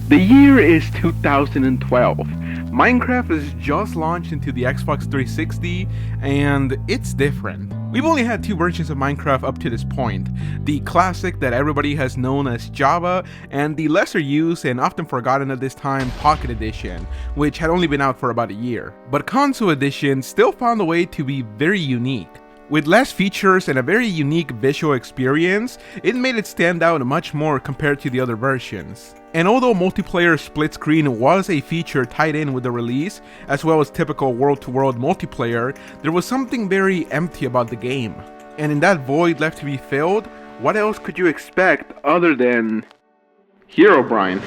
The year is 2012. Minecraft is just launched into the Xbox 360 and it's different. We've only had two versions of Minecraft up to this point, the classic that everybody has known as Java and the lesser used and often forgotten at this time Pocket Edition, which had only been out for about a year. But Console Edition still found a way to be very unique. With less features and a very unique visual experience, it made it stand out much more compared to the other versions. And although multiplayer split screen was a feature tied in with the release, as well as typical world-to-world multiplayer, there was something very empty about the game. And in that void left to be filled, what else could you expect other than Herobrine?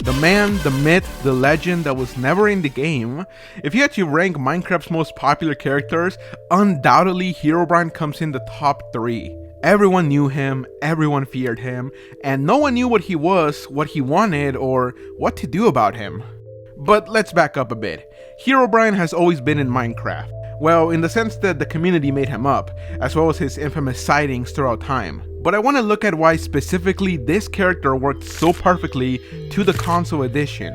The man, the myth, the legend that was never in the game. If you had to rank Minecraft's most popular characters, undoubtedly Herobrine comes in the top 3. Everyone knew him, everyone feared him, and no one knew what he was, what he wanted, or what to do about him. But let's back up a bit. Herobrine has always been in Minecraft. Well, in the sense that the community made him up, as well as his infamous sightings throughout time. But I want to look at why specifically this character worked so perfectly to the console edition.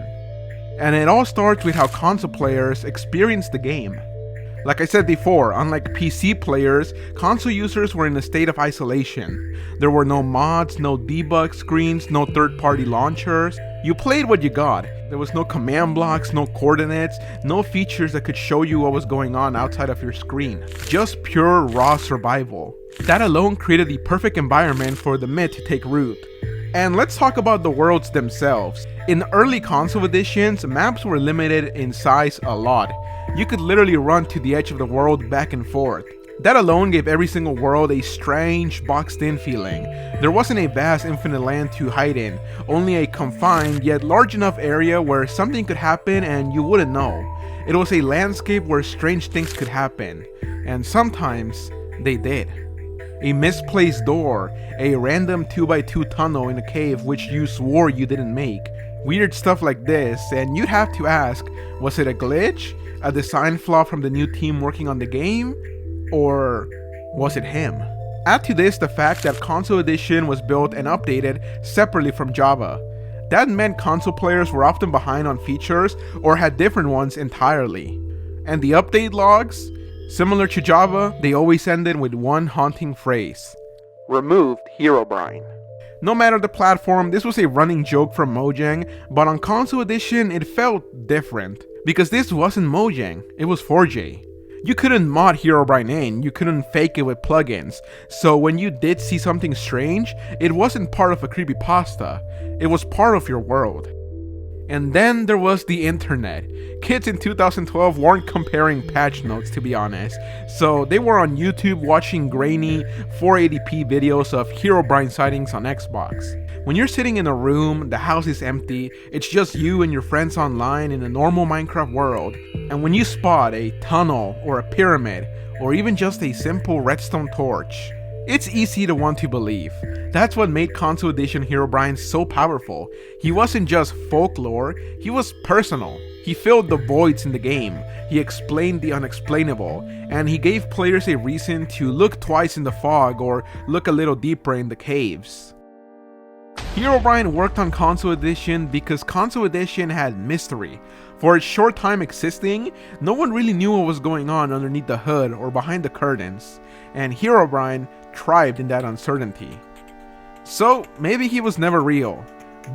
And it all starts with how console players experience the game. Like I said before, unlike PC players, console users were in a state of isolation. There were no mods, no debug screens, no third-party launchers. You played what you got. There was no command blocks, no coordinates, no features that could show you what was going on outside of your screen. Just pure raw survival. That alone created the perfect environment for the myth to take root. And let's talk about the worlds themselves. In early console editions, maps were limited in size a lot. You could literally run to the edge of the world back and forth. That alone gave every single world a strange, boxed-in feeling. There wasn't a vast infinite land to hide in, only a confined yet large enough area where something could happen and you wouldn't know. It was a landscape where strange things could happen, and sometimes they did. A misplaced door, a random 2x2 tunnel in a cave which you swore you didn't make. Weird stuff like this, and you'd have to ask, was it a glitch? A design flaw from the new team working on the game? Or was it him? Add to this the fact that Console Edition was built and updated separately from Java. That meant console players were often behind on features or had different ones entirely. And the update logs? Similar to Java, they always ended with one haunting phrase: removed Herobrine. No matter the platform, this was a running joke from Mojang, but on Console Edition it felt different. Because this wasn't Mojang, it was 4J. You couldn't mod Herobrine in, you couldn't fake it with plugins, so when you did see something strange, it wasn't part of a creepypasta, it was part of your world. And then there was the internet. Kids in 2012 weren't comparing patch notes, to be honest, so they were on YouTube watching grainy 480p videos of Herobrine sightings on Xbox. When you're sitting in a room, the house is empty, it's just you and your friends online in a normal Minecraft world, and when you spot a tunnel or a pyramid, or even just a simple redstone torch, it's easy to want to believe. That's what made Console Edition Herobrine so powerful. He wasn't just folklore, he was personal. He filled the voids in the game, he explained the unexplainable, and he gave players a reason to look twice in the fog or look a little deeper in the caves. Herobrine worked on Console Edition because Console Edition had mystery. For its short time existing, no one really knew what was going on underneath the hood or behind the curtains, and Herobrine thrived in that uncertainty. So maybe he was never real,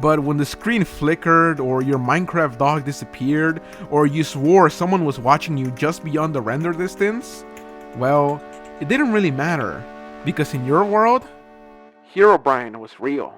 but when the screen flickered or your Minecraft dog disappeared or you swore someone was watching you just beyond the render distance, well, it didn't really matter, because in your world, Herobrine was real.